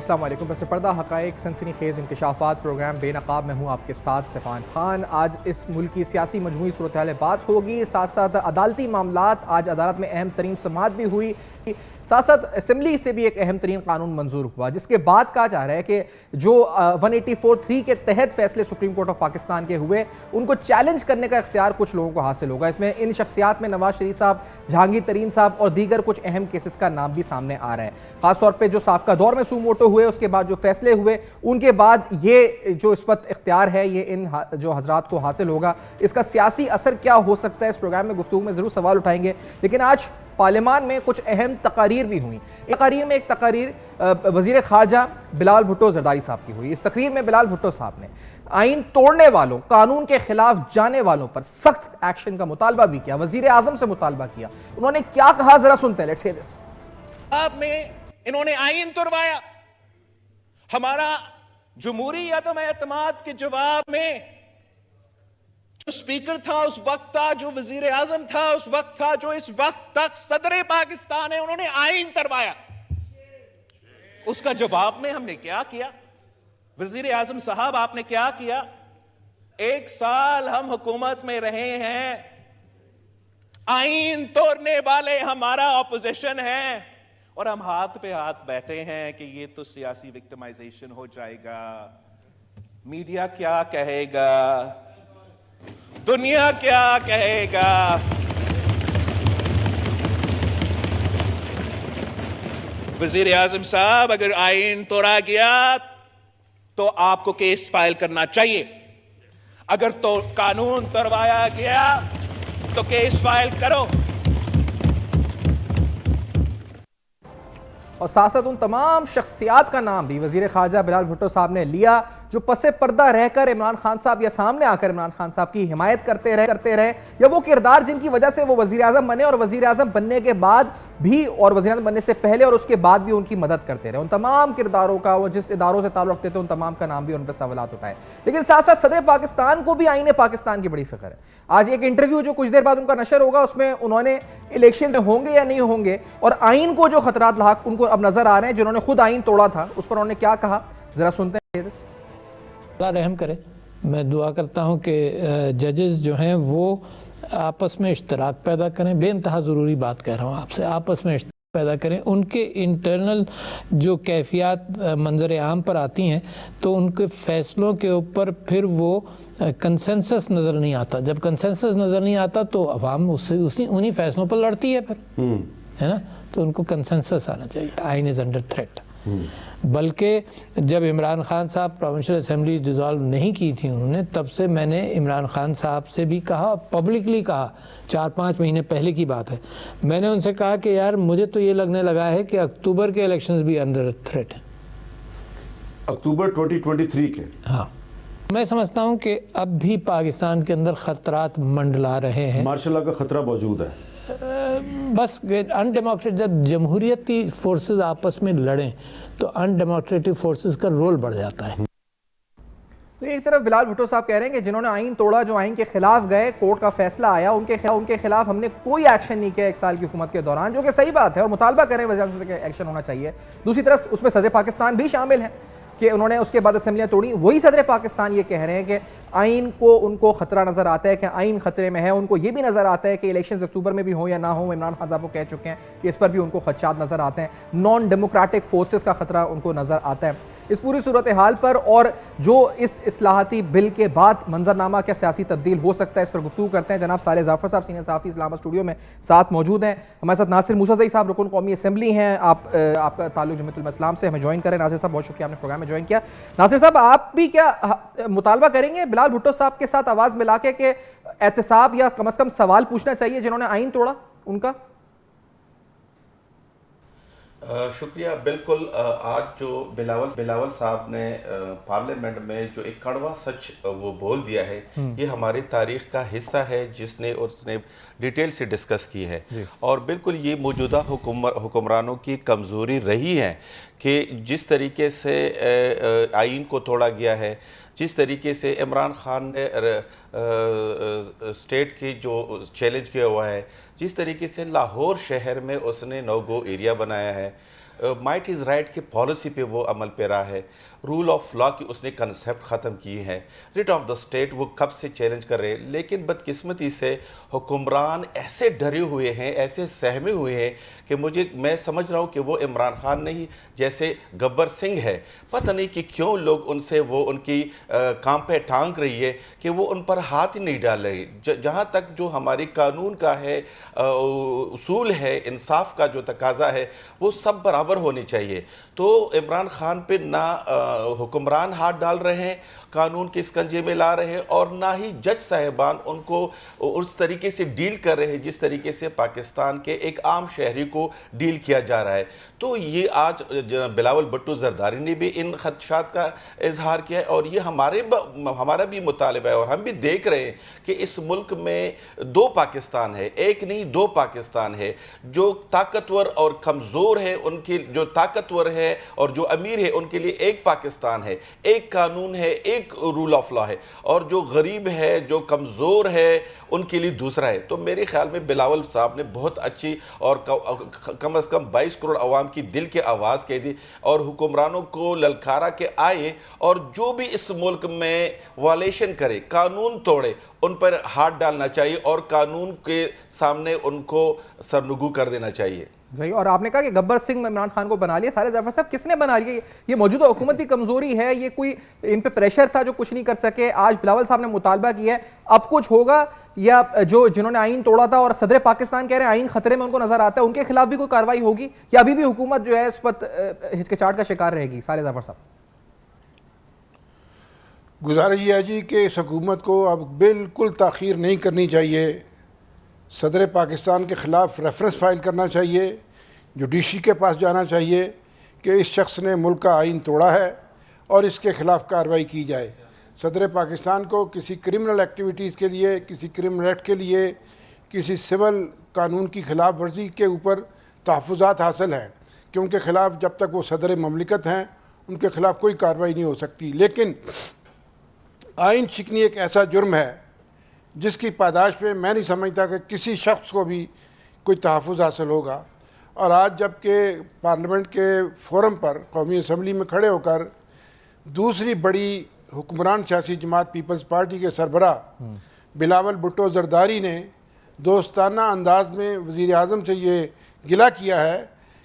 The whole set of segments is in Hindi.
अस्सलाम वालेकुम। बस पर्दा हक़ाइक़ सनसनीखेज़ इंकशाफ़ात प्रोग्राम बेनकाब में हूँ आपके साथ सिफ़ान खान। आज इस मुल्क की सियासी मजमूई सूरत हाल बात होगी, साथ साथ अदालती मामलात। आज अदालत में अहम तरीन समाअत भी हुई, साथ साथ असम्बली से भी एक अहम तरीन कानून मंजूर हुआ, जिसके बाद कहा जा रहा है कि जो 184(3) के तहत फैसले सुप्रीम कोर्ट ऑफ पाकिस्तान के हुए, उनको चैलेंज करने का इख्तियार कुछ लोगों को हासिल होगा। इसमें इन शख्सियात में नवाज शरीफ साहब, जहांगीर तरीन साहब और दीगर कुछ अहम केसेस का नाम भी सामने आ रहा है। खासतौर पर जो साबका दौर में सूमोटो हुए, उसके बाद जो फैसले हुए, उनके बाद ये जो इस वक्त इख्तियार है ये इन जो हजरात को हासिल होगा, इसका सियासी असर क्या हो सकता है, इस प्रोग्राम में गुफ्तगू में जरूर सवाल उठाएंगे। लेकिन आज पार्लियामान में कुछ अहम तकारीर भी हुई। तकारीर में एक तकारीर वजीर खारजा बिलावल भुट्टो जरदारी साहब की हुई। इस तकरीर में बिलावल भुट्टो साहब ने आइन तोड़ने वालों, कानून के खिलाफ जाने वालों पर सख्त एक्शन का मुतालबा भी किया, वजीर आजम से मुतालबा किया। उन्होंने क्या कहा, जरा सुनते हैं। Let's hear this. में इन्होंने आइन तोड़वाया। हमारा जमहूरी अदम एतमाद के जवाब में जो स्पीकर था उस वक्त था, जो वजीर आजम था उस वक्त था, जो इस वक्त तक सदर पाकिस्तान है, उन्होंने आइन तरवाया। उसका जवाब में हमने क्या किया? वजीर आजम साहब आपने क्या किया? 1 साल हम हुकूमत में रहे हैं, आइन तोड़ने वाले हमारा ऑपोजिशन है और हम हाथ पे हाथ बैठे हैं कि ये तो सियासी विक्टिमाइजेशन हो जाएगा। मीडिया क्या कहेगा, दुनिया क्या कहेगा। वजीर आजम साहब, अगर आइन तोड़ा गया तो आपको केस फाइल करना चाहिए। अगर तो कानून तोड़वाया गया तो केस फाइल करो। और साथ साथ उन तमाम शख्सियात का नाम भी वजीर खारजा बिलावल भुट्टो साहब ने लिया जो पसे पर्दा रहकर इमरान खान साहब या सामने आकर इमरान खान साहब की हिमायत करते रहे, या वो किरदार जिनकी वजह से वो वजीर आजम बने और वजीर आजम बनने के बाद भी और वजीर आजम बनने से पहले और उसके बाद भी उनकी मदद करते रहे। उन तमाम किरदारों का, वो जिस इदारों से ताल्लुक रखते थे, उन तमाम का नाम भी उन पर सवालात उठाए। लेकिन साथ साथ सदर पाकिस्तान को भी आईने पाकिस्तान की बड़ी फिक्र है। आज एक इंटरव्यू जो कुछ देर बाद उनका नशर होगा, उसमें उन्होंने इलेक्शन में होंगे या नहीं होंगे और आइन को जो खतरात लाक उनको अब नजर आ रहे हैं, जिन्होंने खुद आइन तोड़ा था, उस पर उन्होंने क्या कहा, जरा सुनते हैं। अल्लाह रहम करे। मैं दुआ करता हूँ कि जजेस जो हैं वो आपस में इश्तराक पैदा करें। बेइंतहा ज़रूरी बात कह रहा हूँ आपसे, आपस में इश्तराक पैदा करें। उनके इंटरनल जो कैफियत मंजर आम पर आती हैं तो उनके फ़ैसलों के ऊपर फिर वो कंसेंसस नज़र नहीं आता। जब कंसेंसस नज़र नहीं आता तो अवाम उससे उन्हीं फ़ैसलों पर लड़ती है फिर, है ना। तो उनको कंसेंसस आना चाहिए। आइन इज़ अंडर थ्रेट। बल्कि जब इमरान खान साहब प्रोविंशियल असेंबली डिज़ोल्व नहीं की थी उन्होंने, तब से मैंने इमरान खान साहब से भी कहा, पब्लिकली कहा, 4-5 महीने पहले की बात है, मैंने उनसे कहा कि यार मुझे तो ये लगने लगा है कि अक्टूबर के इलेक्शंस भी अंडर थ्रेट हैं। अक्टूबर 2023 के? हाँ, मैं समझता हूँ कि अब भी पाकिस्तान के अंदर ख़तरात मंडला रहे हैं। मार्शल लॉ का ख़तरा मौजूद है। बस अनडेमोक्रेटिक, जब जमहूरियती फोर्सेस आपस में लड़ें तो अनडेमोक्रेटिक फोर्सेस का रोल बढ़ जाता है। तो एक तरफ बिलावल भुट्टो साहब कह रहे हैं कि जिन्होंने आइन तोड़ा, जो आइन के खिलाफ गए, कोर्ट का फैसला आया, उनके खिलाफ हमने कोई एक्शन नहीं किया 1 साल की हुकूमत के दौरान, जो कि सही बात है और मुतालबा करें वजह से एक्शन होना चाहिए। दूसरी तरफ उसमें सदर पाकिस्तान भी शामिल है कि उन्होंने उसके बाद असेंबलियां तोड़ी। वही सदर पाकिस्तान ये कह रहे हैं कि आइन को उनको खतरा नजर आता है, कि आइन खतरे में है। उनको ये भी नजर आता है कि इलेक्शंस अक्टूबर में भी हो या ना हो, इमरान खान साहब को कह चुके हैं कि इस पर भी उनको खदशात नजर आते हैं। नॉन डेमोक्रेटिक फोर्सेस का खतरा उनको नजर आता है। इस पूरी सूरत हाल पर और जो इस इस्लाहती बिल के बाद मंजरनामा क्या सियासी तब्दील हो सकता है, इस पर गुफ्तगू करते हैं। जनाब साले जाफर साहब, सीनियर सहाफ़ी इस्लामाबाद स्टूडियो में साथ मौजूद हैं। हमारे साथ नासिर मूसाज़ई साहब, रुकन कौमी असम्बली हैं, आपका ताल्लुक जमीयत उलमा इस्लाम से, हमें ज्वाइन करें। नासिर साहब, बहुत शुक्रिया, आपने प्रोग्राम में ज्वाइन किया। नासिर साहब, आप भी क्या मुतालबा करेंगे बिलावल भुट्टो साहब के साथ आवाज़ मिला के कि एहतसाब या कम अज़ कम सवाल पूछना चाहिए जिन्होंने आइन तोड़ा उनका? शुक्रिया। बिल्कुल, आज जो बिलावल साहब ने पार्लियामेंट में जो एक कड़वा सच वो बोल दिया है, ये हमारी तारीख का हिस्सा है जिसने उसने डिटेल से डिस्कस की है। और बिल्कुल ये मौजूदा हुक्मरानों की कमज़ोरी रही है कि जिस तरीके से आइन को तोड़ा गया है, जिस तरीके से इमरान खान ने स्टेट की जो चैलेंज किया हुआ है, जिस तरीके से लाहौर शहर में उसने नो गो एरिया बनाया है, माइट इज़ राइट की पॉलिसी पे वो अमल पेरा है, रूल ऑफ लॉ की उसने कंसेप्ट ख़त्म किए हैं, रिट ऑफ द स्टेट वो कब से चैलेंज कर रहे हैं। लेकिन बदकिस्मती से हुक्मरान ऐसे डरे हुए हैं, ऐसे सहमे हुए हैं कि मैं समझ रहा हूँ कि वो इमरान खान नहीं जैसे गब्बर सिंह है, पता नहीं कि क्यों लोग उनसे वो उनकी काम पे टांग रही है कि वो उन पर हाथ ही नहीं डाल रही। जहाँ तक जो हमारी कानून का है, उसूल है, इंसाफ का जो तकाजा है, वो सब बराबर होने चाहिए। तो इमरान खान पे ना हुक्मरान हाथ डाल रहे हैं, कानून के स्कंजे में ला रहे हैं, और ना ही जज साहिबान उनको उस तरीके से डील कर रहे हैं जिस तरीके से पाकिस्तान के एक आम शहरी को डील किया जा रहा है। तो ये आज बिलावल भुट्टो जरदारी ने भी इन खदशात का इजहार किया है, और ये हमारा भी मुतालिबा है, और हम भी देख रहे हैं कि इस मुल्क में दो पाकिस्तान है, एक नहीं दो पाकिस्तान है। जो ताकतवर और कमज़ोर है उनके, जो ताकतवर है और जो अमीर है उनके लिए एक पाकिस्तान है, एक कानून है, एक रूल ऑफ लॉ है, और जो गरीब है, जो कमज़ोर है, उनके लिए दूसरा है। तो मेरे ख्याल में बिलावल साहब ने बहुत अच्छी और कम अज़ कम 22 करोड़ अवाम की दिल की आवाज़ कह दी, और हुक्मरानों को ललकारा के आए, और जो भी इस मुल्क में वायलेशन करे, कानून तोड़े, उन पर हाथ डालना चाहिए और कानून के सामने उनको सरनुगू कर देना चाहिए। सही। और आपने कहा कि गब्बर सिंह इमरान खान को बना लिया, साले जाफर साहब किसने बना लिया? ये मौजूदा हुकूमत की कमजोरी है, ये कोई इन पे प्रेशर था जो कुछ नहीं कर सके? आज बिलावल साहब ने मुतालबा किया है, अब कुछ होगा? या जो जिन्होंने आइन तोड़ा था और सदर पाकिस्तान कह रहे हैं आइन खतरे में उनको नजर आता है, उनके खिलाफ भी कोई कार्रवाई होगी, या अभी भी हुकूमत जो है इस पर हिचकिचाहट का शिकार रहेगी? साले जाफर साहब, गुजारिश यह है जी कि इस हुकूमत को अब बिल्कुल ताख़ीर नहीं करनी चाहिए। सदर पाकिस्तान के ख़िलाफ़ रेफरेंस फ़ाइल करना चाहिए, जुडिशरी के पास जाना चाहिए कि इस शख्स ने मुल्क का आइन तोड़ा है और इसके ख़िलाफ़ कार्रवाई की जाए। सदर पाकिस्तान को किसी क्रिमिनल एक्टिविटीज़ के लिए, किसी क्रिमिनल एक्ट के लिए, किसी सिविल कानून की खिलाफ वर्जी के ऊपर तहफ़्फ़ुज़ात हासिल हैं कि उनके ख़िलाफ़ जब तक वो सदर ममलिकत हैं उनके ख़िलाफ़ कोई कार्रवाई नहीं हो सकती। लेकिन आइन शिकनी एक ऐसा जुर्म है जिसकी पादाश पे मैं नहीं समझता कि किसी शख्स को भी कोई तहफ़्फ़ुज़ हासिल होगा। और आज जबकि पार्लियामेंट के फोरम पर कौमी असम्बली में खड़े होकर दूसरी बड़ी हुक्मरान सियासी जमात पीपल्स पार्टी के सरबरा बिलावल भुट्टो जरदारी ने दोस्ताना अंदाज में वज़ीर आज़म से ये गिला किया है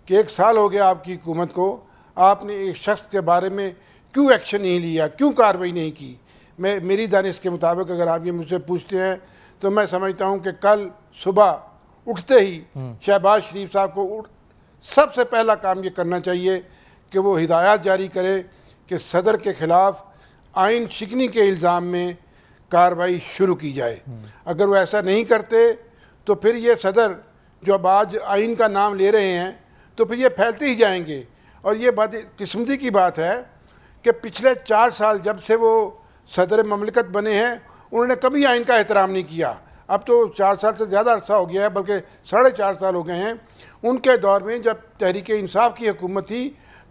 कि 1 साल हो गया आपकी हुकूमत को, आपने एक शख्स के बारे में क्यों एक्शन नहीं लिया, क्यों कार्रवाई नहीं की। मेरी दानिश के मुताबिक अगर आप ये मुझसे पूछते हैं तो मैं समझता हूँ कि कल सुबह उठते ही शहबाज शरीफ साहब को सबसे पहला काम ये करना चाहिए कि वो हिदायत जारी करे कि सदर के ख़िलाफ़ आइन शिकनी के इल्ज़ाम में कार्रवाई शुरू की जाए। अगर वो ऐसा नहीं करते तो फिर ये सदर जो अब आज आइन का नाम ले रहे हैं तो फिर ये फैलते ही जाएंगे। और ये बात किस्मती की बात है कि पिछले 4 साल जब से वो सदर ममलिकत बने हैं उन्होंने कभी आइन का एहतराम नहीं किया। अब तो 4 साल से ज़्यादा अरसा हो गया है, बल्कि 4.5 साल हो गए हैं। उनके दौर में जब तहरीक इंसाफ की हुकूमत थी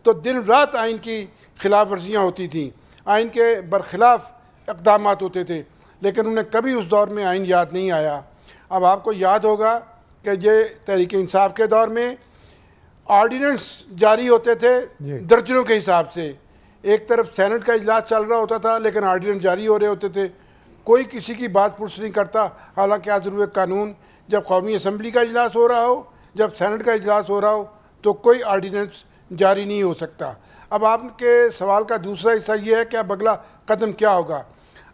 तो दिन रात आइन की खिलाफ वर्जियाँ होती थीं, आइन के बरखिलाफ़ इक़दाम होते थे, लेकिन उन्हें कभी उस दौर में आइन याद नहीं आया। अब आपको याद होगा कि ये तहरीक इंसाफ के दौर में ऑर्डिनेंस जारी होते थे दर्जनों के हिसाब से। एक तरफ सेनेट का इजलास चल रहा होता था लेकिन ऑर्डिनेंस जारी हो रहे होते थे, कोई किसी की बात पुछ नहीं करता। हालांकि आज ज़रूर कानून जब कौमी असम्बली का इजलास हो रहा हो, जब सेनेट का इजलास हो रहा हो तो कोई ऑर्डिनेंस जारी नहीं हो सकता। अब आपके सवाल का दूसरा हिस्सा ये है कि अब अगला कदम क्या होगा।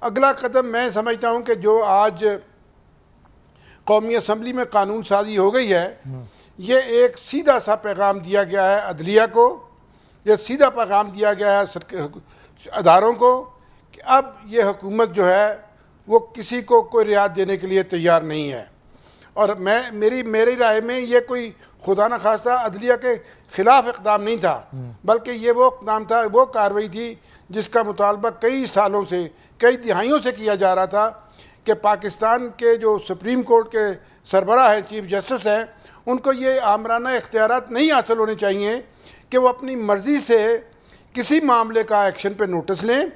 अगला कदम मैं समझता हूँ कि जो आज कौमी असम्बली में कानून साजी हो गई है, ये एक सीधा सा पैगाम दिया गया है अदलिया को, ये सीधा पैगाम दिया गया है अदारों को कि अब ये हुकूमत जो है वो किसी को कोई रियायत देने के लिए तैयार नहीं है। और मेरी राय में ये कोई खुदा न खास्ता अदलिया के ख़िलाफ़ इक़दाम नहीं था, बल्कि ये वो इक़दाम था, वो कार्रवाई थी जिसका मुतालबा कई सालों से, कई दिहाइयों से किया जा रहा था कि पाकिस्तान के जो सुप्रीम कोर्ट के सरबराह हैं, चीफ जस्टिस हैं, उनको ये आमराना इख्तियारात नहीं हासिल होने चाहिए कि वो अपनी मर्ज़ी से किसी मामले का एक्शन पे नोटिस लें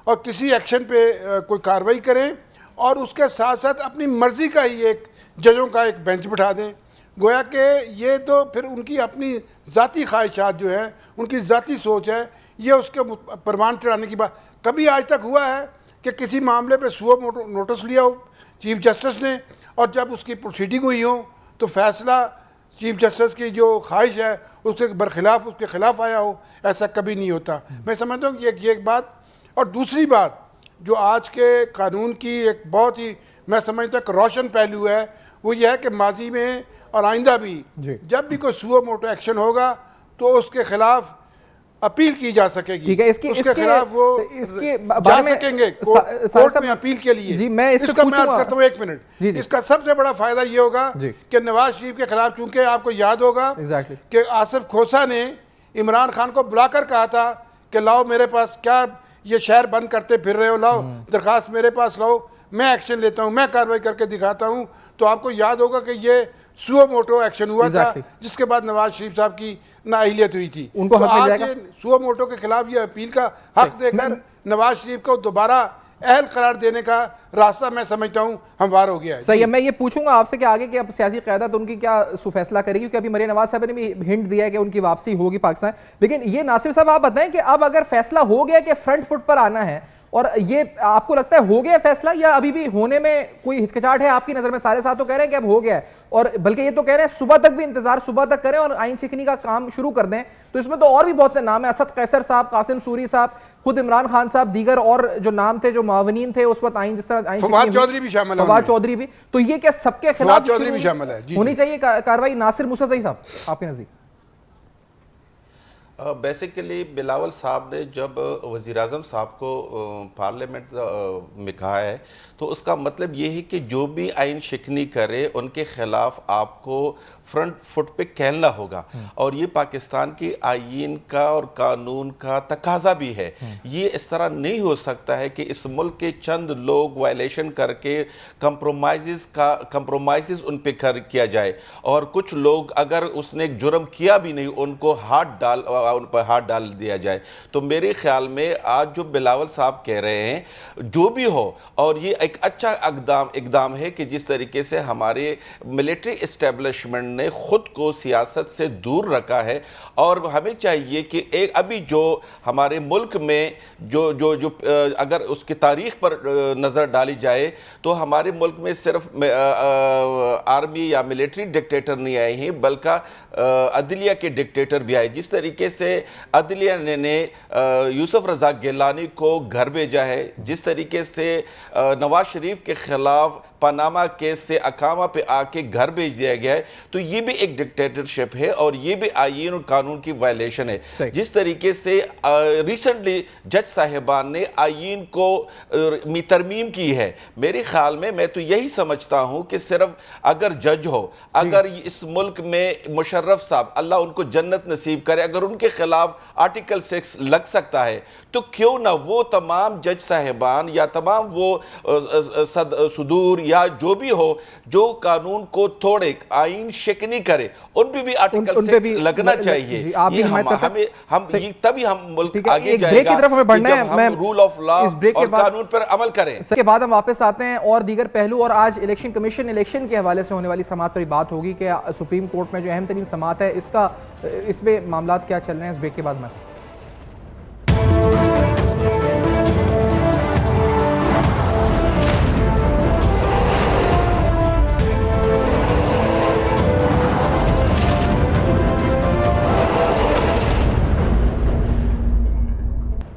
और किसी एक्शन पे कोई कार्रवाई करें और उसके साथ साथ अपनी मर्ज़ी का ही एक जजों का एक बेंच बिठा दें। गोया कि ये तो फिर उनकी अपनी ज़ाती ख्वाहिशात जो हैं, उनकी ज़ाती सोच है, ये उसके परवान चढ़ाने की बात। कभी आज तक हुआ है कि किसी मामले पे सुओ नोटिस लिया हो चीफ जस्टिस ने, और जब उसकी प्रोसीडिंग हुई हो तो फैसला चीफ जस्टिस की जो ख्वाहिश है उसके बरखिलाफ उसके खिलाफ आया हो? ऐसा कभी नहीं होता। मैं समझता हूँ ये एक बात। और दूसरी बात जो आज के कानून की एक बहुत ही मैं समझता हूँ रोशन पहलू है, वो ये है कि माजी में और आइंदा भी जब भी कोई सुओ मोटो एक्शन होगा तो उसके खिलाफ अपील की जा सकेगी। ठीक है, उसके खिलाफ वो जा सकेंगे कोर्ट में अपील के लिए। जी, मैं इसका मैं अर्ज करता हूँ, एक मिनट। इसका सबसे बड़ा फायदा ये होगा कि नवाज शरीफ के खिलाफ, चूंकि आपको याद होगा कि आसिफ खोसा ने इमरान खान को बुलाकर कहा था कि लाओ मेरे पास, क्या ये शहर बंद करते फिर रहे हो, लाओ दरखास्त मेरे पास लाओ, मैं एक्शन लेता हूँ, मैं कार्रवाई करके दिखाता हूँ। तो आपको याद होगा कि ये सुओ मोटो एक्शन हुआ था, जिसके बाद नवाज शरीफ साहब की नाअहलियत हुई थी। उनको तो हक मिल आज जाएगा। ये सुओ मोटो के खिलाफ ये अपील का हक देकर नवाज शरीफ को दोबारा अहल करार देने का रास्ता मैं समझता हूँ हमवार हो गया है। सही है, मैं ये पूछूंगा आपसे कि आगे की अब सियासी क़यादत उनकी क्या फैसला करेगी, क्योंकि अभी मरियम नवाज साहब ने भी हिंट दिया है कि उनकी वापसी होगी पाकिस्तान। लेकिन ये नासिर साहब आप बताएं कि अब अगर फैसला हो गया कि फ्रंट फुट पर आना है, और ये आपको लगता है हो गया फैसला या अभी भी होने में कोई हिचकिचाहट है आपकी नजर में? सारे साथ तो कह रहे हैं कि अब हो गया है, और बल्कि ये तो कह रहे हैं सुबह तक भी इंतजार, सुबह तक करें और आइन शिकनी का काम शुरू कर दें। तो इसमें तो और भी बहुत से नाम है, असद कैसर साहब, कासिम सूरी साहब, खुद इमरान खान साहब, दीगर और जो नाम थे, जो मुआविनीन थे उस वक्त आइन, जिस तरह आइन फवाद चौधरी भी शामिल है, फवाद चौधरी भी। तो ये क्या सबके खिलाफ चौधरी भी शामिल है? होनी चाहिए कार्रवाई? नासिर मूसावी साहब आपके नजदीक? बेसिकली बिलावल साहब ने जब वज़ीर-ए-आज़म साहब को पार्लियामेंट में कहा है, तो उसका मतलब ये है कि जो भी आइन शिकनी करे उनके खिलाफ आपको फ्रंट फुट पे कहना होगा। और ये पाकिस्तान की आइन का और कानून का तकाजा भी है। ये इस तरह नहीं हो सकता है कि इस मुल्क के चंद लोग वायलेशन करके कंप्रोमाइज़ उन पे किया जाए, और कुछ लोग अगर उसने एक जुर्म किया भी नहीं उनको उन पर हाथ डाल दिया जाए। तो मेरे ख्याल में आज जो बिलावल साहब कह रहे हैं जो भी हो, और ये एक अच्छा इकदाम है कि जिस तरीके से हमारे मिलिट्री इस्टेब्लिशमेंट ने खुद को सियासत से दूर रखा है, और हमें चाहिए कि एक अभी जो हमारे मुल्क में जो अगर उसकी तारीख पर नज़र डाली जाए तो हमारे मुल्क में सिर्फ आर्मी या मिलिट्री डिक्टेटर नहीं आए हैं, बल्कि अदलिया के डिक्टेटर भी आए। जिस तरीके से अदलिया ने यूसुफ रज़ा गिलानी को घर भेजा है, जिस तरीके से नवाज शरीफ के खिलाफ पनामा केस से अकामा पे आके घर भेज दिया गया है, तो ये भी एक डिक्टेटरशिप है और ये भी आईन और कानून की वायलेशन है। जिस तरीके से रिसेंटली जज साहिबान ने आईन को तरमीम की है, मेरे ख्याल में मैं तो यही समझता हूं कि सिर्फ अगर जज हो, अगर इस मुल्क में मुशर्रफ साहब अल्लाह उनको जन्नत नसीब करे, अगर उनके खिलाफ आर्टिकल 6 लग सकता है तो क्यों ना वो तमाम जज साहिबान या तमाम वो सुदूर या जो भी हो जो कानून को थोड़े आइन शिकनी करे, उन पे भी आर्टिकल 6 लगना चाहिए। तभी हम मुल्क आगे जाएगा जब हम रूल ऑफ लॉ और कानून पर अमल करें। इसके बाद हम वापस आते हैं और दीगर पहलू, और आज इलेक्शन कमीशन इलेक्शन के हवाले से होने वाली समाअत पर बात होगी कि सुप्रीम कोर्ट में जो अहम तरीन समाअत है इसमें मामला क्या चल रहे हैं। इस ब्रेक के बाद मैं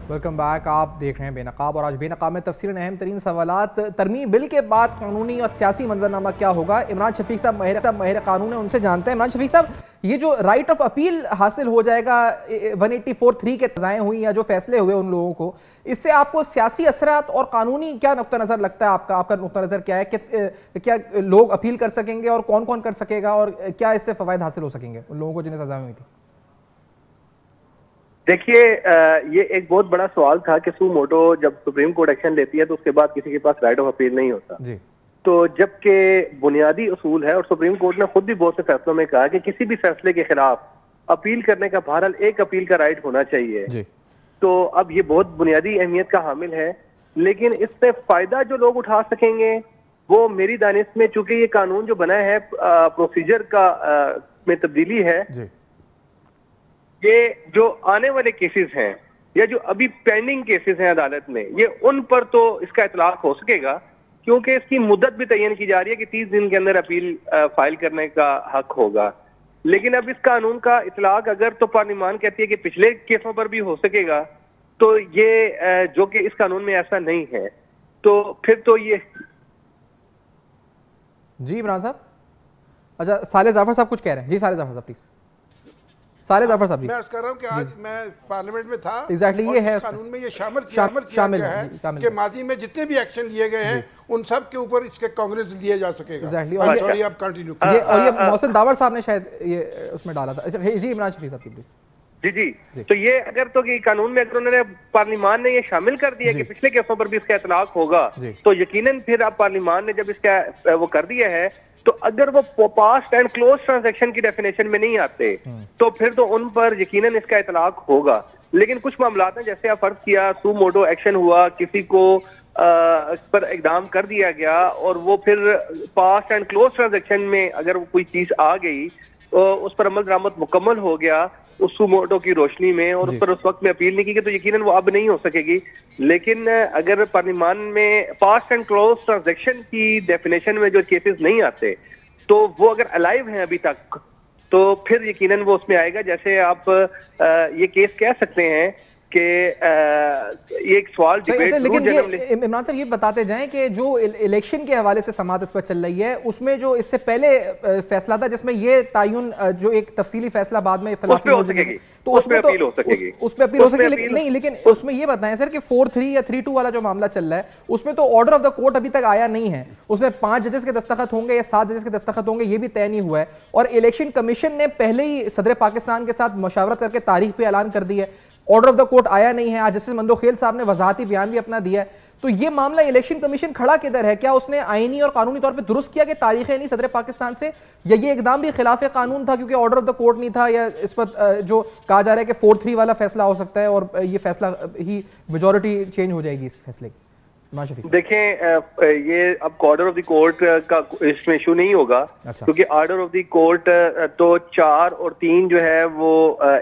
वेलकम बैक। आप देख रहे हैं बेनकाब, और आज बेनकाब में तफसीलन अहम तरीन सवालात। तरमीम बिल के बाद कानूनी और सियासी मंजरनामा क्या होगा? इमरान शफीक साहब माहिर कानून है, उनसे जानते हैं। इमरान शफीक साहब, ये जो राइट ऑफ अपील हासिल हो जाएगा 184(3) के तजाएं हुई या जो फैसले हुए उन लोगों को, इससे आपको सियासी असरात और कानूनी क्या नुक्ता नज़र लगता है? आपका नुक्ता नज़र क्या है कि क्या लोग अपील कर सकेंगे और कौन कौन कर सकेगा, और क्या इससे फ़वाइद हासिल हो सकेंगे उन लोगों को जिन्हें सजाएं हुई थी? देखिए, ये एक बहुत बड़ा सवाल था कि सू मोटो जब सुप्रीम कोर्ट एक्शन लेती है तो उसके बाद किसी के पास राइट ऑफ अपील नहीं होता जी। तो जबकि बुनियादी उसूल है, और सुप्रीम कोर्ट ने खुद भी बहुत से फैसलों में कहा कि किसी भी फैसले के खिलाफ अपील करने का बहरहाल एक अपील का राइट होना चाहिए जी। तो अब ये बहुत बुनियादी अहमियत का हामिल है, लेकिन इससे फायदा जो लोग उठा सकेंगे वो मेरी दानिश में, चूंकि ये कानून जो बना है प्रोसीजर का में तब्दीली है जी। ये जो आने वाले केसेस हैं या जो अभी पेंडिंग केसेस हैं अदालत में, ये उन पर तो इसका इतलाक हो सकेगा, क्योंकि इसकी मुद्दत भी तयन की जा रही है कि 30 दिन के अंदर अपील फाइल करने का हक होगा। लेकिन अब इस कानून का इतलाक अगर तो पार्लिमान कहती है कि पिछले केसों पर भी हो सकेगा, तो ये जो कि इस कानून में ऐसा नहीं है, तो फिर तो ये। जी इमरान साहब, अच्छा साले जाफर साहब कुछ कह रहे हैं। जी साले जाफर साहब प्लीज। साले जाफर साहब जी, मैं अर्ज कर रहा हूँ कि आज मैं पार्लियामेंट में था। एग्जैक्टली ये है कानून में ये शामिल किया गया है कि माजी में जितने भी एक्शन लिए गए हैं उन सब के ऊपर इसके कांग्रेस लिया जा सकेगा। एग्जैक्टली। सॉरी, आप कंटिन्यू ये और ये मोहसिन दावर साहब ने शायद ये उसमें डाला था। जी इमरान शफी साहब प्लीज। जी। तो ये अगर तो कि कानून में अगर उन्होंने पार्लिमान ने ये शामिल कर दिया कि पिछले केसों पर भी इसका इतलाक होगा, तो यकीनन फिर अब पार्लिमान ने जब इसका वो कर दिया है, तो अगर वो पास्ट एंड क्लोज ट्रांजैक्शन की डेफिनेशन में नहीं आते तो फिर तो उन पर यकीनन इसका इतलाक होगा। लेकिन कुछ मामला हैं, जैसे आप फर्ज किया सू मोटो एक्शन हुआ, किसी को पर इकदाम कर दिया गया और वो फिर पास्ट एंड क्लोज ट्रांजैक्शन में अगर वो कोई चीज आ गई तो उस पर अमल दरामद मुकम्मल हो गया उस सुमोटो की रोशनी में, और उस पर उस वक्त में अपील नहीं की, तो यकीनन वो अब नहीं हो सकेगी। लेकिन अगर पार्लिमान में पास्ट एंड क्लोज ट्रांजैक्शन की डेफिनेशन में जो केसेस नहीं आते, तो वो अगर अलाइव हैं अभी तक, तो फिर यकीनन वो उसमें आएगा। जैसे आप ये केस कह सकते हैं कि ये एक सवाल डिबेट। लेकिन ये इमरान साहब ये बताते जाएं कि जो इलेक्शन के हवाले से समाअत इस पर चल रही है, उसमें जो इससे पहले फैसला था जिसमें ये तायुन जो एक तफसीली फैसला बाद में इख्तिलाफी हो सकेगी, तो उसमें तो अपील हो सकेगी। नहीं, लेकिन उसमें ये बताएं सर कि 4-3 या 3-2 वाला जो मामला चल रहा है, उसमें तो ऑर्डर ऑफ द कोर्ट अभी तक आया नहीं है। उसमें 5 जजेस के दस्तखत होंगे या 7 जजेस के दस्तखत होंगे, ये भी तय नहीं हुआ है। और इलेक्शन कमीशन ने पहले ही सदर पाकिस्तान के साथ मशावरत करके तारीख पे ऐलान कर दी है, ऑर्डर ऑफ द कोर्ट आया नहीं है। आज जस्टिस मंदोखेल साहब ने वजाहती बयान भी अपना दिया है। तो ये मामला इलेक्शन कमीशन खड़ा किधर है? क्या उसने आईनी और कानूनी तौर पे दुरुस्त किया कि तारीखें नहीं सदर पाकिस्तान से, या ये एकदम भी खिलाफ कानून था क्योंकि ऑर्डर ऑफ द कोर्ट नहीं था, या इस पर जो कहा जा रहा है कि 4-3 वाला फैसला हो सकता है और ये फैसला ही मेजॉरिटी चेंज हो जाएगी इस फैसले की? देखें, ये अब ऑर्डर ऑफ द कोर्ट का इसमें इशू नहीं होगा। अच्छा। क्योंकि ऑर्डर ऑफ द कोर्ट तो 4 और 3 जो है वो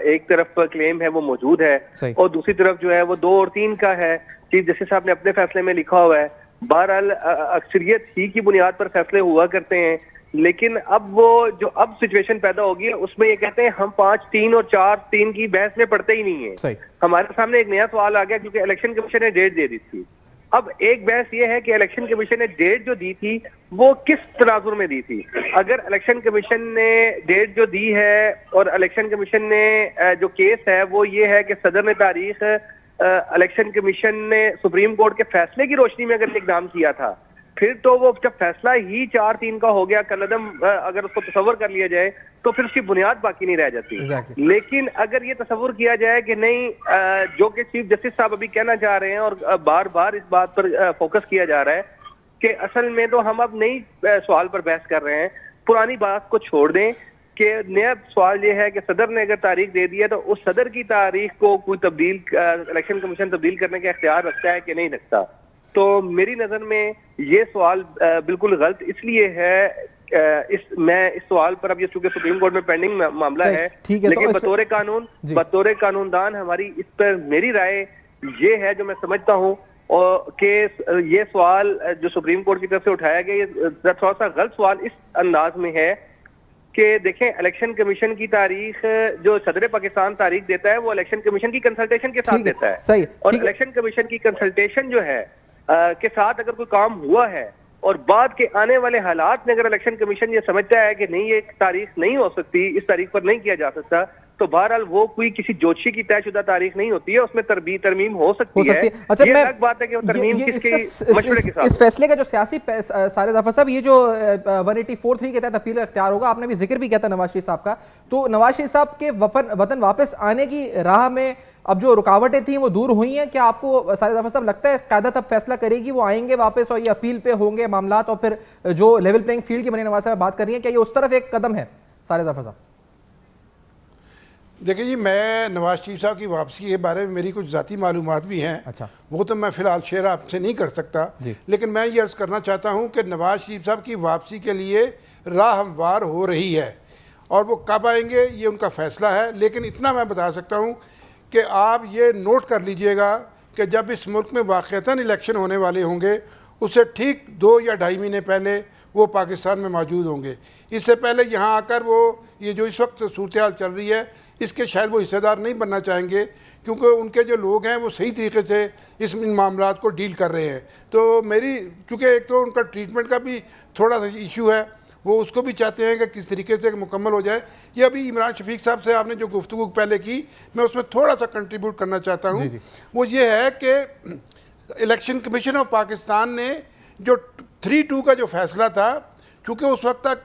एक तरफ क्लेम है वो मौजूद है और दूसरी तरफ जो है वो 2 और 3 का है। चीफ जस्टिस साहब ने अपने फैसले में लिखा हुआ है। बहरहाल अक्सरियत ही की बुनियाद पर फैसले हुआ करते हैं, लेकिन अब वो जो अब सिचुएशन पैदा होगी उसमें ये कहते हैं हम 5-3 और 4-3 की बहस में पड़ते ही नहीं है। हमारे सामने एक नया सवाल आ गया क्योंकि इलेक्शन कमीशन ने डेट दे दी थी। अब एक बहस ये है कि इलेक्शन कमीशन ने डेट जो दी थी वो किस तनाजुर में दी थी। अगर इलेक्शन कमीशन ने डेट जो दी है और इलेक्शन कमीशन ने जो केस है वो ये है कि सदर ने तारीख इलेक्शन कमीशन ने सुप्रीम कोर्ट के फैसले की रोशनी में अगर इकदाम किया था, फिर तो वो जब फैसला ही 4-3 का हो गया कलदम अगर उसको तस्वर कर लिया जाए तो फिर उसकी बुनियाद बाकी नहीं रह जाती। लेकिन अगर ये तस्वर किया जाए कि नहीं, जो कि चीफ जस्टिस साहब अभी कहना चाह रहे हैं और बार बार इस बात पर फोकस किया जा रहा है कि असल में तो हम अब नई सवाल पर बहस कर रहे हैं, पुरानी बात को छोड़ दें कि नया सवाल ये है कि सदर ने अगर तारीख दे दी है तो उस सदर की तारीख को कोई तब्दील इलेक्शन कमीशन तब्दील करने का इख्तियार रखता है कि नहीं रखता। तो मेरी नजर में ये सवाल बिल्कुल गलत इसलिए है। मैं इस सवाल पर अब ये चूंकि सुप्रीम कोर्ट में पेंडिंग मामला है, लेकिन तो बतौर कानूनदान हमारी इस पर मेरी राय ये है जो मैं समझता हूँ कि ये सवाल जो सुप्रीम कोर्ट की तरफ से उठाया गया ये थोड़ा सा गलत सवाल इस अंदाज में है कि देखें, इलेक्शन कमीशन की तारीख जो सदर पाकिस्तान तारीख देता है वो इलेक्शन कमीशन की कंसल्टेशन के साथ देता है। सही। और इलेक्शन कमीशन की कंसल्टेशन जो है के साथ अगर कोई काम हुआ है और बाद के आने वाले हालात में अगर इलेक्शन कमीशन ये समझता है कि नहीं ये तारीख नहीं हो सकती, इस तारीख पर नहीं किया जा सकता, तो बहरहाल वो कोई किसी जोशी की तयशुदा तारीख नहीं होती है, उसमें तरमीम हो सकती है। अच्छा, ये अलग बात है कि तरमीम किसके मशवरे के साथ। इस फैसले का जो सियासी सारे जाफर साहब, ये जो 184(3) के तहत अपील का इख्तियार होगा, आपने भी जिक्र भी किया था नवाज शरीफ साहब का, तो नवाज शरीफ साहब के वतन वापस आने की राह में अब जो रुकावटें थी वो दूर हुई हैं? क्या आपको सारे जाफर साहब लगता है क़यादत अब फैसला करेगी, वो आएंगे वापस और ये अपील पे होंगे मामलात और फिर जो लेवल प्लेइंग फील्ड की मरीम नवाज साहब बात कर रही है, क्या ये उस तरफ एक कदम है सारे जाफर साहब? देखिए जी, मैं नवाज शरीफ साहब की वापसी के बारे में मेरी कुछ ज़ाती मालूमात भी हैं। अच्छा। वो तो मैं फ़िलहाल शेयर आपसे नहीं कर सकता, लेकिन मैं ये अर्ज़ करना चाहता हूँ कि नवाज शरीफ साहब की वापसी के लिए राह हमवार हो रही है, और वो कब आएंगे ये उनका फ़ैसला है। लेकिन इतना मैं बता सकता हूँ कि आप ये नोट कर लीजिएगा कि जब इस मुल्क में वाक़तन इलेक्शन होने वाले होंगे, उससे ठीक 2 या 2.5 महीने पहले वो पाकिस्तान में मौजूद होंगे। इससे पहले यहाँ आकर वो ये जो इस वक्त सूरत हाल चल रही है, इसके शायद वो हिस्सेदार नहीं बनना चाहेंगे, क्योंकि उनके जो लोग हैं वो सही तरीके से इन मामलात को डील कर रहे हैं। तो मेरी, चूँकि एक तो उनका ट्रीटमेंट का भी थोड़ा सा इशू है, वो उसको भी चाहते हैं कि किस तरीके से मुकम्मल हो जाए। ये अभी इमरान शफीक साहब से आपने जो गुफ्तगू पहले की, मैं उसमें थोड़ा सा कंट्रीब्यूट करना चाहता हूँ। वो ये है कि इलेक्शन कमीशन ऑफ पाकिस्तान ने जो 3-2 का जो फैसला था, चूँकि उस वक्त तक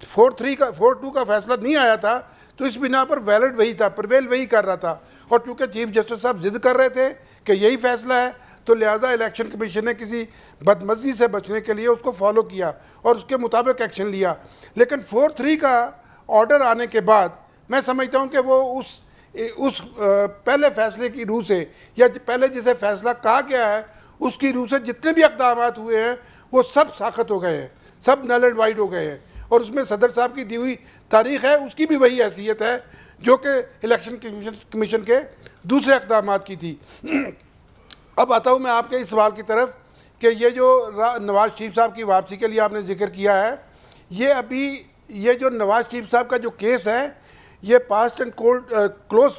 4-2 का फैसला नहीं आया था, तो इस बिना पर वैलिड वही था, प्रवेल वही कर रहा था। और चूँकि चीफ जस्टिस साहब जिद कर रहे थे कि यही फैसला है, तो लिहाजा इलेक्शन कमीशन ने किसी बदमज़गी से बचने के लिए उसको फॉलो किया और उसके मुताबिक एक्शन लिया। लेकिन 4-3 का ऑर्डर आने के बाद मैं समझता हूँ कि वो उस पहले फैसले की रूह से, या पहले जिसे फैसला कहा गया है उसकी रूह से जितने भी इक़दाम हुए हैं वो सब साख़त हो गए हैं, सब नल एंड वाइड हो गए हैं। और उसमें सदर साहब की दी हुई तारीख है, उसकी भी वही हैसियत है जो कि इलेक्शन कमीशन के दूसरे इक़दाम की थी। अब आता हूँ मैं आपके इस सवाल की तरफ कि ये जो नवाज शरीफ साहब की वापसी के लिए आपने जिक्र किया है, ये अभी ये जो नवाज शरीफ साहब का जो केस है, ये पास्ट एंड क्लोज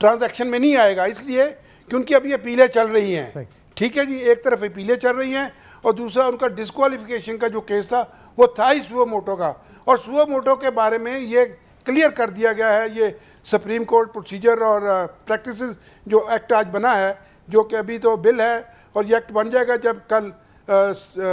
ट्रांजैक्शन में नहीं आएगा, इसलिए कि उनकी अभी अपीलें चल रही हैं। ठीक है जी, एक तरफ अपीलें चल रही हैं और दूसरा उनका डिस्क्वालिफिकेशन का जो केस था वो था ही सुओ मोटो का। और सुओ मोटो के बारे में ये क्लियर कर दिया गया है, ये सुप्रीम कोर्ट प्रोसीजर और प्रैक्टिस जो एक्ट आज बना है, जो कि अभी तो बिल है और ये एक्ट बन जाएगा जब कल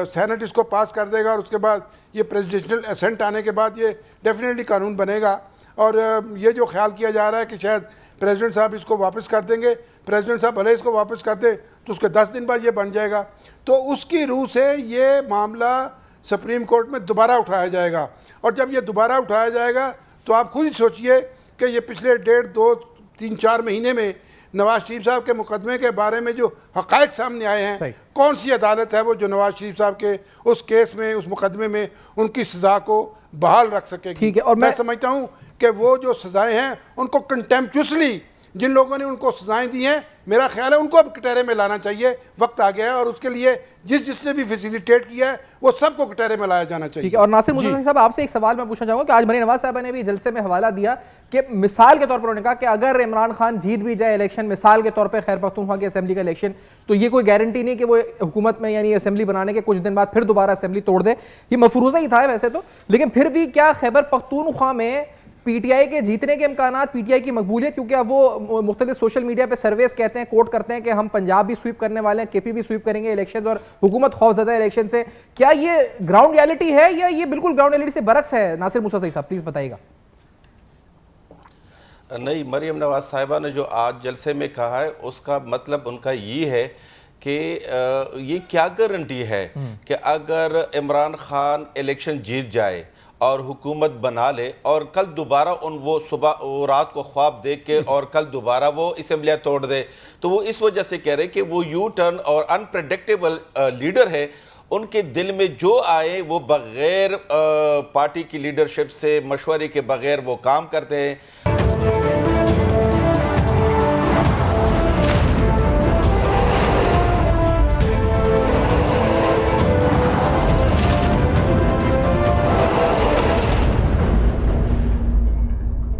सेनेट इसको पास कर देगा, और उसके बाद ये प्रेसिडेंशियल असेंट आने के बाद ये डेफिनेटली कानून बनेगा। और ये जो ख्याल किया जा रहा है कि शायद प्रेसिडेंट साहब इसको वापस कर देंगे, प्रेसिडेंट साहब भले इसको वापस कर दे तो उसके 10 दिन बाद ये बन जाएगा, तो उसकी रूह से ये मामला सुप्रीम कोर्ट में दोबारा उठाया जाएगा। और जब ये दोबारा उठाया जाएगा तो आप खुद ही सोचिए कि ये पिछले 1.5, 2, 3, 4 महीने में नवाज शरीफ साहब के मुकदमे के बारे में जो हक़ाइक़ सामने आए हैं, कौन सी अदालत है वो जो नवाज शरीफ साहब के उस केस में, उस मुकदमे में उनकी सज़ा को बहाल रख सकेगी। ठीक है, और मैं समझता हूँ कि वो जो सज़ाएँ हैं उनको कंटेम्पचुअसली जिन लोगों ने उनको सज़ाएँ दी हैं, मेरा ख्याल है उनको अब कटहरे में लाना चाहिए, वक्त आ गया है। और उसके लिए जिसने भी फैसिलिटेट किया है वो सबको कटहरे में लाया जाना चाहिए। ठीक है, और नासिर मुस्तफा साहब, आपसे एक सवाल मैं पूछना चाहूंगा कि आज मरीम नवाज साहब ने भी जलसे में हवाला दिया कि मिसाल के तौर पर उन्होंने कहा कि अगर इमरान खान जीत भी जाए इलेक्शन, मिसाल के तौर पर खैर पख्तूनख्वा की असेंबली का इलेक्शन, तो ये कोई गारंटी नहीं कि वो हुकूमत में यानी असेंबली बनाने के कुछ दिन बाद फिर दोबारा असेंबली तोड़ दे। ये मफरूजा ही था वैसे तो, लेकिन फिर भी क्या खैबर पख्तूनख्वा में पीटीआई के जीतने के इम्कानात, पीटीआई की मकबूलियत, क्योंकि अब वो मुख्तलिफ सोशल मीडिया पे सर्वेस कहते हैं, कोट करते हैं कि हम पंजाब भी स्वीप करने वाले हैं, केपी भी स्वीप करेंगे इलेक्शन, और हुकूमत खौफजदा है इलेक्शन से, क्या ये ग्राउंड रियलिटी है या ये बिल्कुल ग्राउंड रियलिटी से बरक्स है? नासिर मुस्तफा साहब प्लीज बताइएगा। नहीं, मरीम नवाज साहिबा ने जो आज जलसे में कहा है उसका मतलब उनका ये है कि ये क्या गारंटी है कि अगर इमरान खान इलेक्शन जीत जाए और हुकूमत बना ले और कल दोबारा वो रात को ख्वाब देख के और कल दोबारा वो असेंबलियाँ तोड़ दे, तो वो इस वजह से कह रहे कि वो यू टर्न और अनप्रेडिक्टेबल लीडर है। उनके दिल में जो आए वो बगैर पार्टी की लीडरशिप से मशवरे के बगैर वो काम करते हैं।